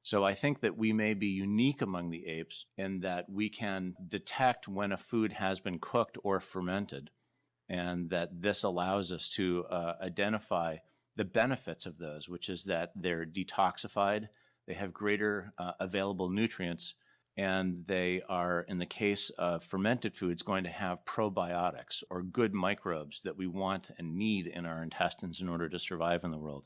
So I think that we may be unique among the apes in that we can detect when a food has been cooked or fermented, and that this allows us to identify the benefits of those, which is that they're detoxified, they have greater available nutrients, and they are, in the case of fermented foods, going to have probiotics or good microbes that we want and need in our intestines in order to survive in the world.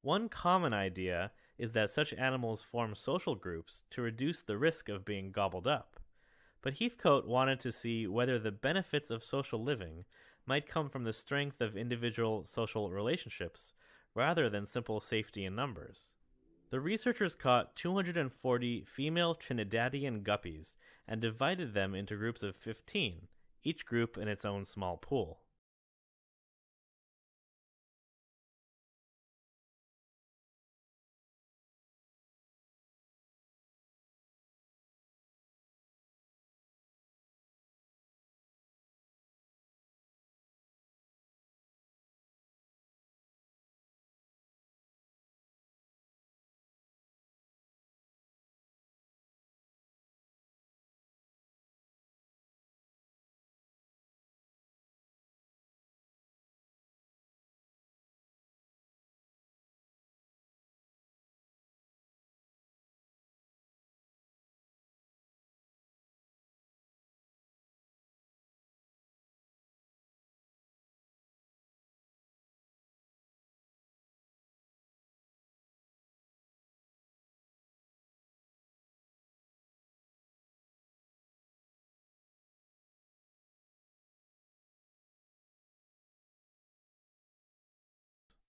One common idea is that such animals form social groups to reduce the risk of being gobbled up. But Heathcote wanted to see whether the benefits of social living might come from the strength of individual social relationships rather than simple safety in numbers. The researchers caught 240 female Trinidadian guppies and divided them into groups of 15, each group in its own small pool.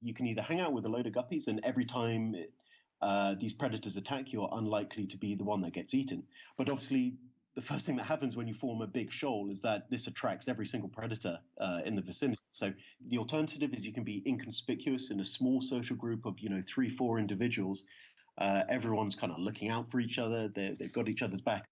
You can either hang out with a load of guppies, and every time these predators attack, you're unlikely to be the one that gets eaten. But obviously, the first thing that happens when you form a big shoal is that this attracts every single predator in the vicinity. So the alternative is you can be inconspicuous in a small social group of 3, 4 individuals. Everyone's kind of looking out for each other. They've got each other's back.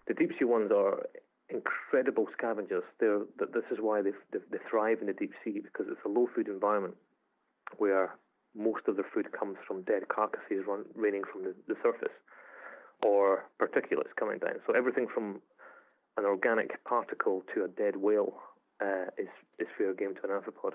The deep sea ones are incredible scavengers. This is why they thrive in the deep sea, because it's a low food environment where most of their food comes from dead carcasses raining from the surface or particulates coming down. So everything from an organic particle to a dead whale is fair game to an arthropod.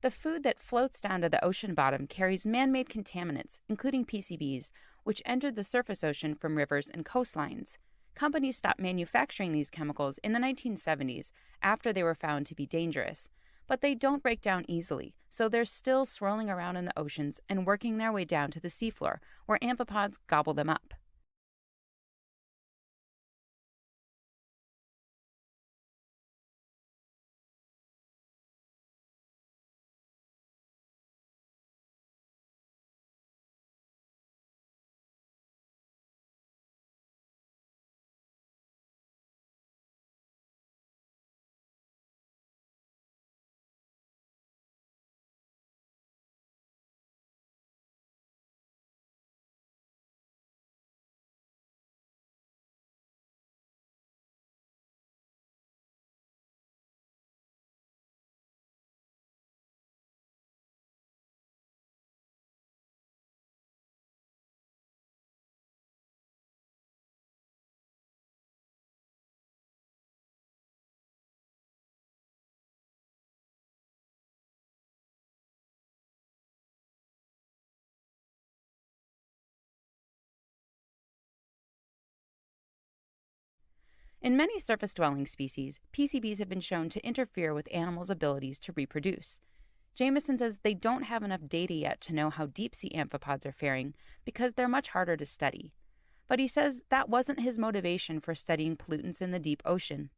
The food that floats down to the ocean bottom carries man-made contaminants, including PCBs, which entered the surface ocean from rivers and coastlines. Companies stopped manufacturing these chemicals in the 1970s after they were found to be dangerous. But they don't break down easily, so they're still swirling around in the oceans and working their way down to the seafloor, where amphipods gobble them up. In many surface-dwelling species, PCBs have been shown to interfere with animals' abilities to reproduce. Jameson says they don't have enough data yet to know how deep-sea amphipods are faring because they're much harder to study. But he says that wasn't his motivation for studying pollutants in the deep ocean.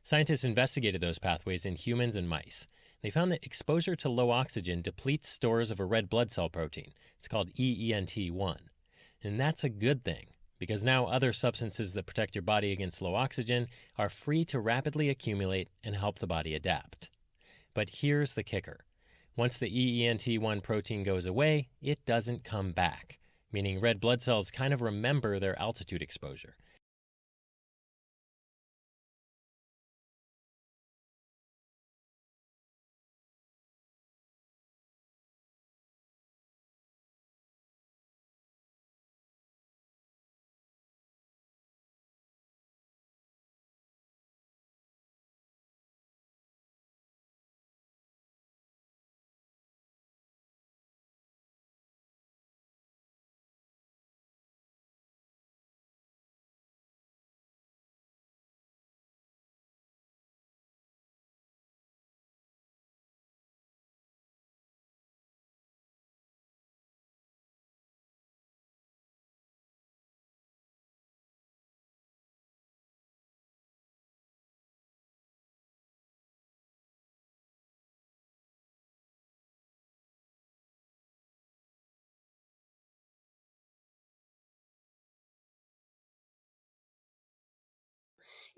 Scientists investigated those pathways in humans and mice. They found that exposure to low oxygen depletes stores of a red blood cell protein. It's called EENT1. And that's a good thing, because now other substances that protect your body against low oxygen are free to rapidly accumulate and help the body adapt. But here's the kicker. Once the EENT1 protein goes away, it doesn't come back, meaning red blood cells kind of remember their altitude exposure.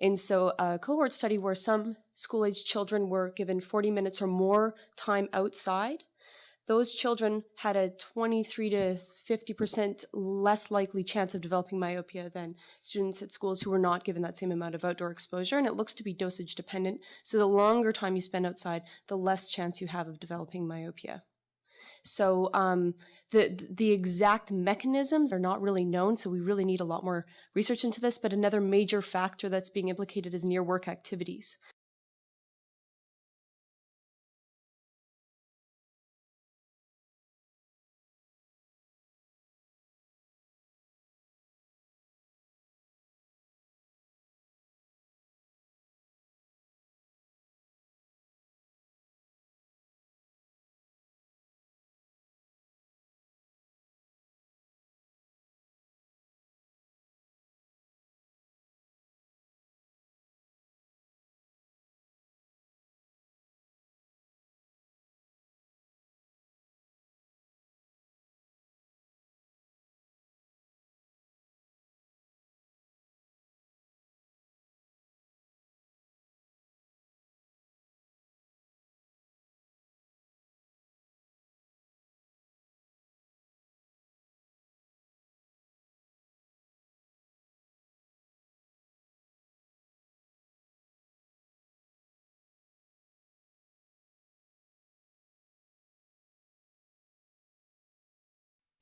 And so a cohort study where some school-aged children were given 40 minutes or more time outside, those children had a 23 to 50% less likely chance of developing myopia than students at schools who were not given that same amount of outdoor exposure. And it looks to be dosage dependent. So the longer time you spend outside, the less chance you have of developing myopia. So the exact mechanisms are not really known, so we really need a lot more research into this. But another major factor that's being implicated is near work activities.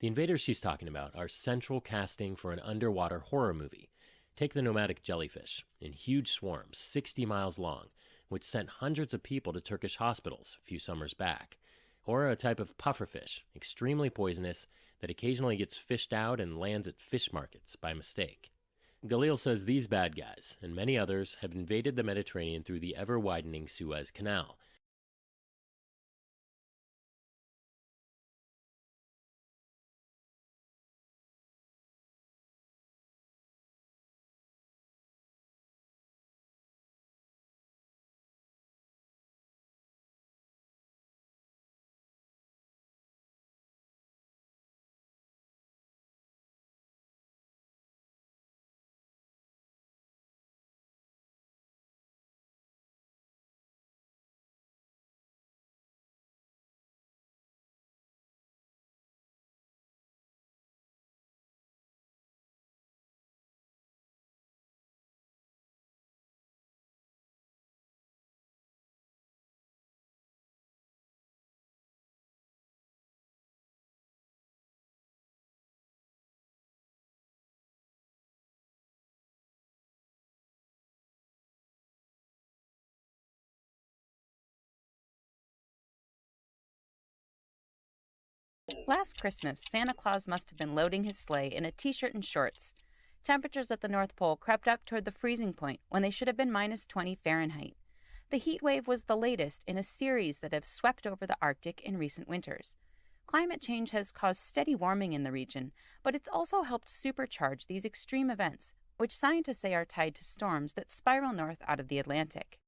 The invaders she's talking about are central casting for an underwater horror movie. Take the nomadic jellyfish, in huge swarms, 60 miles long, which sent hundreds of people to Turkish hospitals a few summers back. Or a type of pufferfish, extremely poisonous, that occasionally gets fished out and lands at fish markets by mistake. Galil says these bad guys, and many others, have invaded the Mediterranean through the ever-widening Suez Canal. Last Christmas, Santa Claus must have been loading his sleigh in a t-shirt and shorts. Temperatures at the North Pole crept up toward the freezing point when they should have been -20 Fahrenheit. The heat wave was the latest in a series that have swept over the Arctic in recent winters. Climate change has caused steady warming in the region, but it's also helped supercharge these extreme events, which scientists say are tied to storms that spiral north out of the Atlantic.